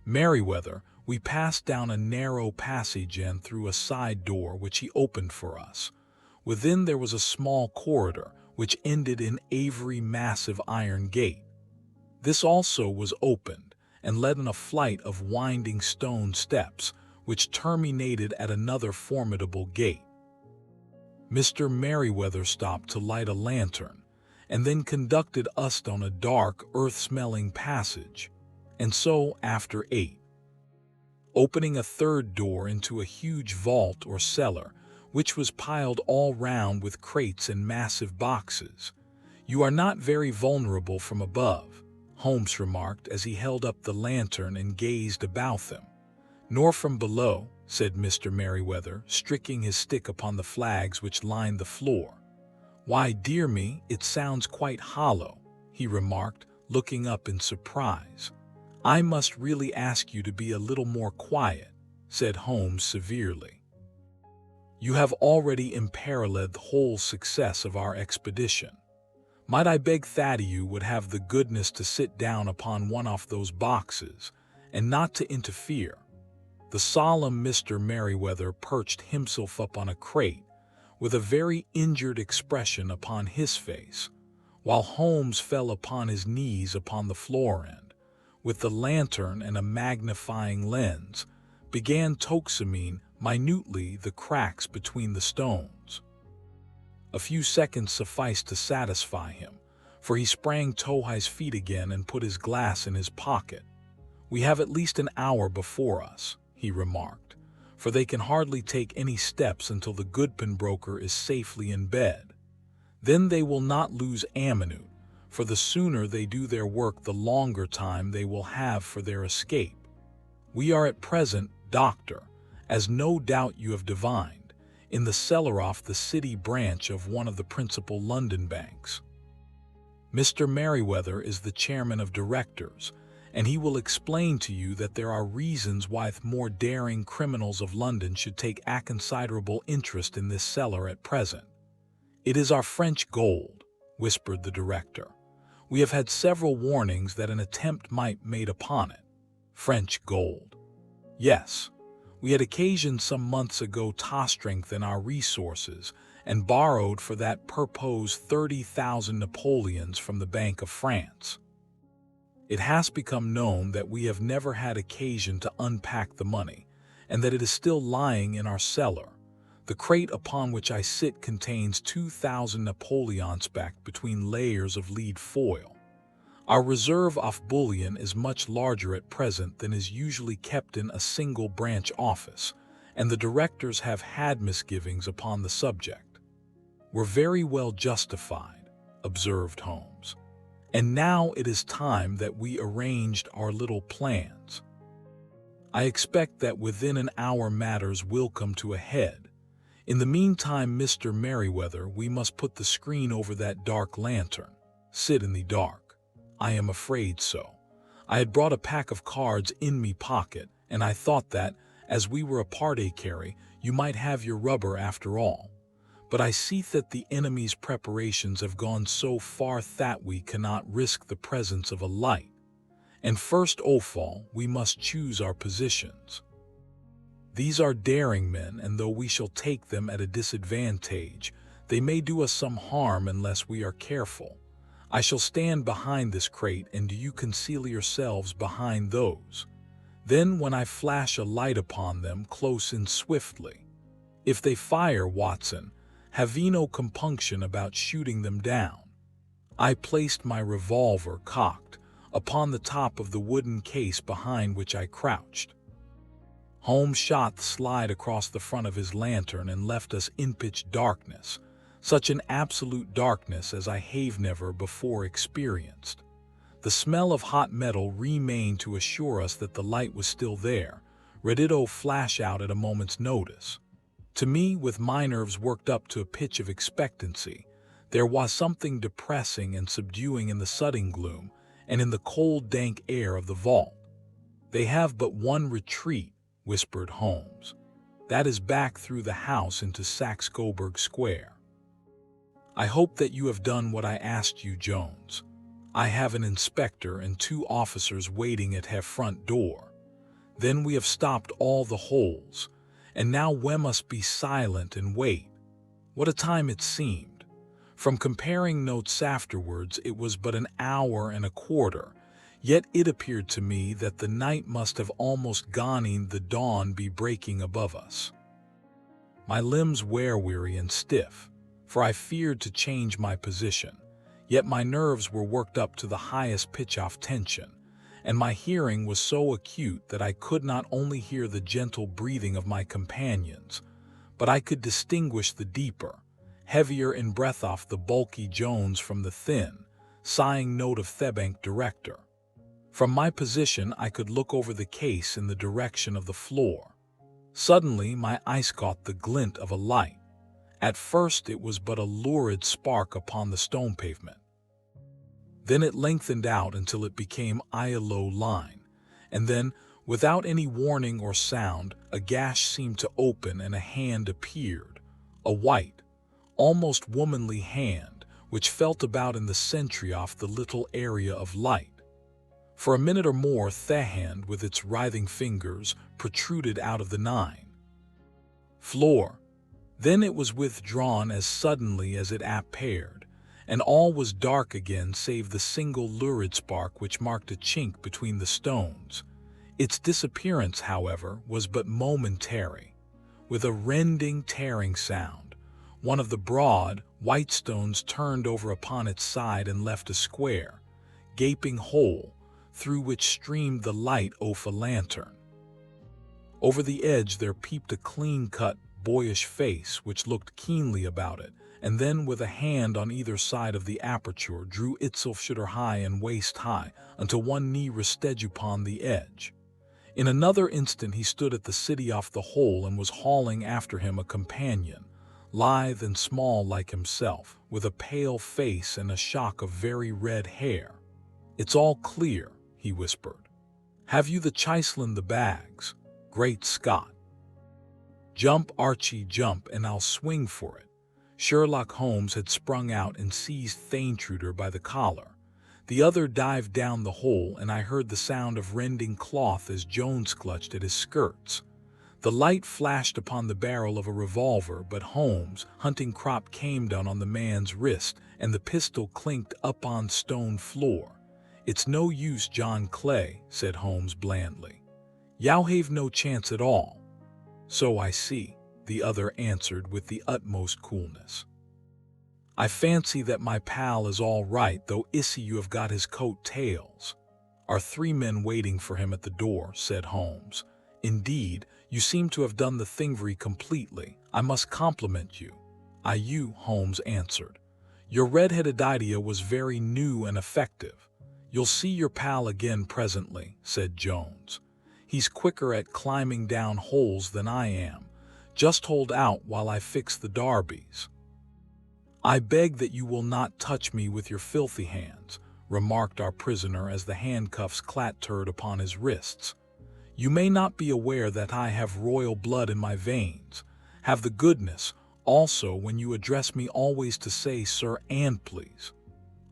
Merriweather, we passed down a narrow passage and through a side door which he opened for us. Within there was a small corridor which ended in a massive iron gate. This also was opened, and led on a flight of winding stone steps, which terminated at another formidable gate. Mr. Merriweather stopped to light a lantern, and then conducted us down a dark, earth-smelling passage, and so after 8. Opening a third door into a huge vault or cellar, which was piled all round with crates and massive boxes. "You are not very vulnerable from above," Holmes remarked as he held up the lantern and gazed about them. "Nor from below," said Mr. Merriweather, striking his stick upon the flags which lined the floor. "Why, dear me, it sounds quite hollow," he remarked, looking up in surprise. "I must really ask you to be a little more quiet," said Holmes severely. "You have already imperiled the whole success of our expedition. Might I beg Thaddeus would have the goodness to sit down upon one of those boxes, and not to interfere?" The solemn Mr. Merryweather perched himself up on a crate, with a very injured expression upon his face, while Holmes fell upon his knees upon the floor and, with the lantern and a magnifying lens, began examining minutely the cracks between the stones. A few seconds sufficed to satisfy him, for he sprang to his feet again and put his glass in his pocket. "We have at least an hour before us," he remarked, "for they can hardly take any steps until the goodsbroker is safely in bed. Then they will not lose a minute, for the sooner they do their work the longer time they will have for their escape. We are at present, Doctor, as no doubt you have divined, in the cellar off the city branch of one of the principal London banks. Mr. Merryweather is the chairman of directors, and he will explain to you that there are reasons why the more daring criminals of London should take a considerable interest in this cellar at present. "It is our French gold," whispered the director. "We have had several warnings that an attempt might be made upon it." "French gold." "Yes. We had occasion some months ago to strengthen our resources, and borrowed for that purpose 30,000 Napoleons from the Bank of France. It has become known that we have never had occasion to unpack the money, and that it is still lying in our cellar. The crate upon which I sit contains 2,000 Napoleons packed between layers of lead foil. Our reserve of bullion is much larger at present than is usually kept in a single branch office, and the directors have had misgivings upon the subject." "We're very well justified," observed Holmes. "And now it is time that we arranged our little plans. I expect that within an hour matters will come to a head. In the meantime, Mr. Merryweather, we must put the screen over that dark lantern. Sit in the dark." "I am afraid so. I had brought a pack of cards in me pocket, and I thought that, as we were a party carry, you might have your rubber after all. But I see that the enemy's preparations have gone so far that we cannot risk the presence of a light. And first of all, we must choose our positions. These are daring men, and though we shall take them at a disadvantage, they may do us some harm unless we are careful. I shall stand behind this crate, and do you conceal yourselves behind those. Then when I flash a light upon them, close in swiftly. If they fire, Watson, have no compunction about shooting them down." I placed my revolver, cocked, upon the top of the wooden case behind which I crouched. Holmes shot the slide across the front of his lantern and left us in pitch darkness, such an absolute darkness as I have never before experienced. The smell of hot metal remained to assure us that the light was still there, ready to flash out at a moment's notice. To me, with my nerves worked up to a pitch of expectancy, there was something depressing and subduing in the sudden gloom and in the cold, dank air of the vault. "They have but one retreat," whispered Holmes. "That is back through the house into Saxe-Coburg Square. I hope that you have done what I asked you, Jones. I have an inspector and 2 officers waiting at her front door. Then we have stopped all the holes, and now we must be silent and wait." What a time it seemed! From comparing notes afterwards, it was but an hour and a quarter, yet it appeared to me that the night must have almost gone and the dawn be breaking above us. My limbs were weary and stiff, for I feared to change my position, yet my nerves were worked up to the highest pitch of tension, and my hearing was so acute that I could not only hear the gentle breathing of my companions, but I could distinguish the deeper, heavier in breath off the bulky Jones from the thin, sighing note of the bank director. From my position I could look over the case in the direction of the floor. Suddenly my eyes caught the glint of a light, At first it was but a lurid spark upon the stone pavement. Then it lengthened out until it became a low line, and then, without any warning or sound, a gash seemed to open and a hand appeared, a white, almost womanly hand, which felt about in the century off the little area of light. For a minute or more the hand, with its writhing fingers, protruded out of the floor. Then it was withdrawn as suddenly as it appeared, and all was dark again save the single lurid spark which marked a chink between the stones. Its disappearance, however, was but momentary. With a rending, tearing sound, one of the broad, white stones turned over upon its side and left a square, gaping hole, through which streamed the light of a lantern. Over the edge there peeped a clean-cut, boyish face which looked keenly about it, and then with a hand on either side of the aperture drew itself shoulder high and waist high, until one knee rested upon the edge. In another instant he stood at the city off the hole and was hauling after him a companion, lithe and small like himself, with a pale face and a shock of very red hair. "It's all clear," he whispered. "Have you the chiselin' the bags? Great Scott! Jump, Archie, jump, and I'll swing for it." Sherlock Holmes had sprung out and seized Intruder by the collar. The other dived down the hole, and I heard the sound of rending cloth as Jones clutched at his skirts. The light flashed upon the barrel of a revolver, but Holmes' hunting crop came down on the man's wrist, and the pistol clinked up on stone floor. "It's no use, John Clay," said Holmes blandly. "Yow have no chance at all." "So I see," the other answered with the utmost coolness. "I fancy that my pal is all right, though issy you have got his coat tails." "Are 3 men waiting for him at the door?" said Holmes. "Indeed, you seem to have done the thing very completely. I must compliment you." "You," Holmes answered. "Your red-headed idea was very new and effective." "You'll see your pal again presently," said Jones. "He's quicker at climbing down holes than I am. Just hold out while I fix the darbies." "I beg that you will not touch me with your filthy hands," remarked our prisoner as the handcuffs clattered upon his wrists. "You may not be aware that I have royal blood in my veins. Have the goodness, also, when you address me always to say sir and please."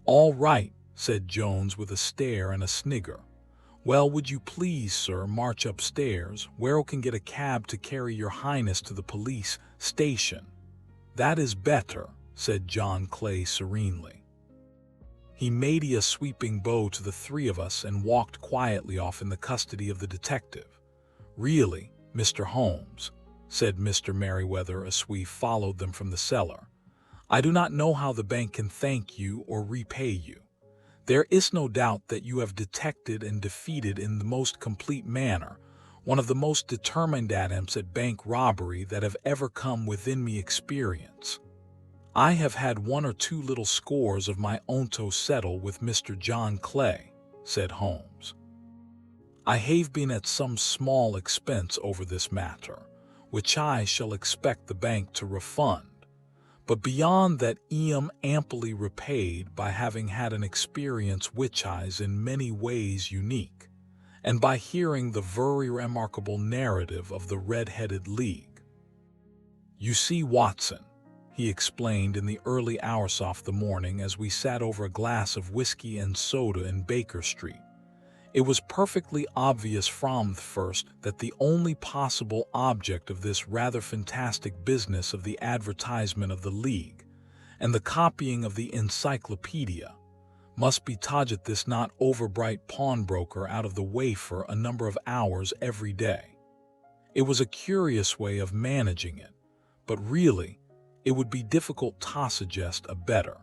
"All right," said Jones with a stare and a snigger. "Well, would you please, sir, march upstairs, where I can get a cab to carry your highness to the police station?" "That is better," said John Clay serenely. He made a sweeping bow to the 3 of us and walked quietly off in the custody of the detective. "Really, Mr. Holmes," said Mr. Merriweather as we followed them from the cellar, "I do not know how the bank can thank you or repay you. There is no doubt that you have detected and defeated in the most complete manner one of the most determined attempts at bank robbery that have ever come within me experience. I have had 1 or 2 little scores of my own to settle with Mr. John Clay," said Holmes. "I have been at some small expense over this matter, which I shall expect the bank to refund. But beyond that I am amply repaid by having had an experience which is in many ways unique, and by hearing the very remarkable narrative of the Red-Headed League. You see, Watson," he explained in the early hours of the morning as we sat over a glass of whiskey and soda in Baker Street, "it was perfectly obvious from the first that the only possible object of this rather fantastic business of the advertisement of the League and the copying of the encyclopedia must be to get this not overbright pawnbroker out of the way for a number of hours every day. It was a curious way of managing it, but really it would be difficult to suggest a better.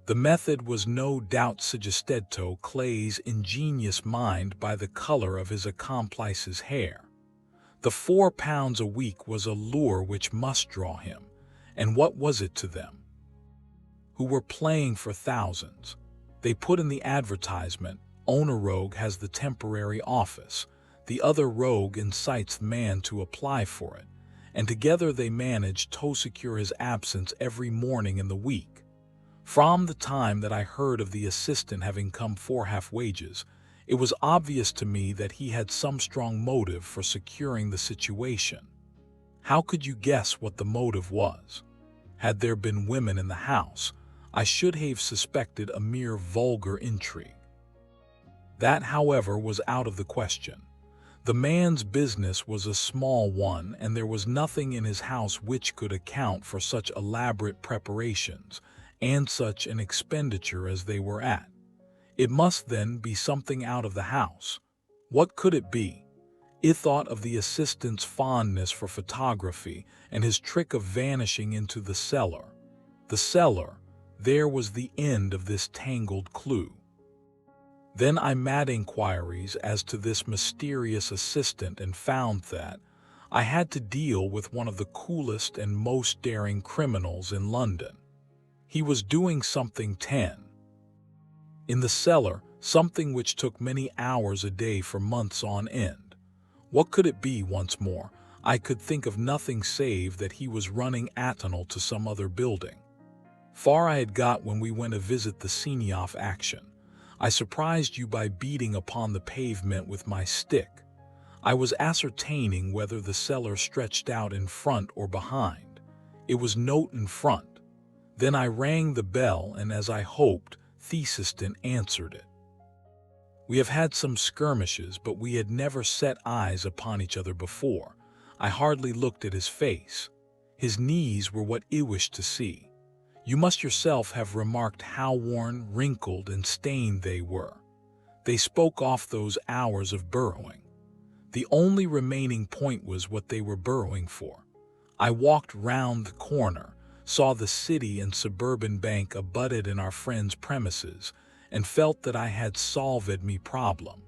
The method was no doubt suggested to Clay's ingenious mind by the color of his accomplice's hair. The £4 a week was a lure which must draw him, and what was it to them, who were playing for thousands? They put in the advertisement, "Owner rogue has the temporary office." The other rogue incites the man to apply for it, and together they managed to secure his absence every morning in the week. From the time that I heard of the assistant having come for half wages, it was obvious to me that he had some strong motive for securing the situation. How could you guess what the motive was? Had there been women in the house, I should have suspected a mere vulgar intrigue. That, however, was out of the question. The man's business was a small one, and there was nothing in his house which could account for such elaborate preparations and such an expenditure as they were at. It must then be something out of the house. What could it be? It thought of the assistant's fondness for photography and his trick of vanishing into the cellar. The cellar, there was the end of this tangled clue. Then I made inquiries as to this mysterious assistant and found that I had to deal with one of the coolest and most daring criminals in London. He was doing something in the cellar, something which took many hours a day for months on end. What could it be once more? I could think of nothing save that he was running tunnel to some other building. Far I had got when we went to visit the scene of action. I surprised you by beating upon the pavement with my stick. I was ascertaining whether the cellar stretched out in front or behind. It was not in front. Then I rang the bell, and as I hoped, the assistant answered it. We have had some skirmishes, but we had never set eyes upon each other before. I hardly looked at his face. His knees were what I wished to see. You must yourself have remarked how worn, wrinkled, and stained they were. They spoke off those hours of burrowing. The only remaining point was what they were burrowing for. I walked round the corner, saw the City and Suburban Bank abutted in our friend's premises, and felt that I had solved me problem.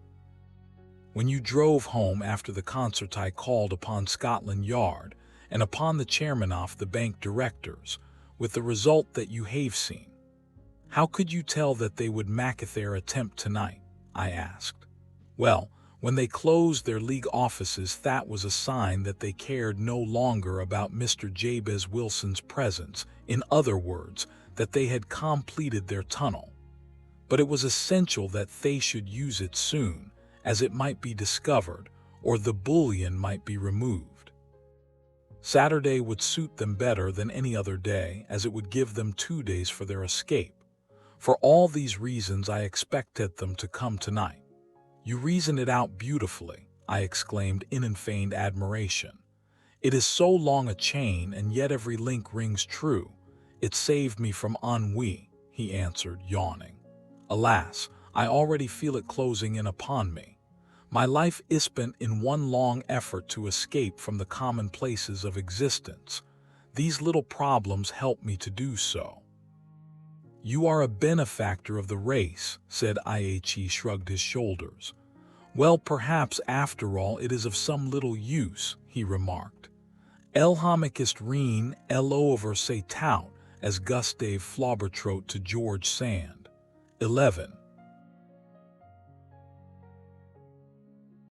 When you drove home after the concert, I called upon Scotland Yard and upon the chairman of the bank directors, with the result that you have seen. How could you tell that they would make their attempt tonight? I asked. Well, when they closed their league offices, that was a sign that they cared no longer about Mr. Jabez Wilson's presence, in other words, that they had completed their tunnel. But it was essential that they should use it soon, as it might be discovered, or the bullion might be removed. Saturday would suit them better than any other day, as it would give them 2 days for their escape. For all these reasons I expected them to come tonight. You reason it out beautifully, I exclaimed in unfeigned admiration. It is so long a chain, and yet every link rings true. It saved me from ennui, he answered, yawning. Alas, I already feel it closing in upon me. My life is spent in one long effort to escape from the commonplaces of existence. These little problems help me to do so. You are a benefactor of the race, said I. He shrugged his shoulders. Well, perhaps after all it is of some little use, he remarked. El homicist rien over se tout, as Gustave Flaubert wrote to George Sand. 11.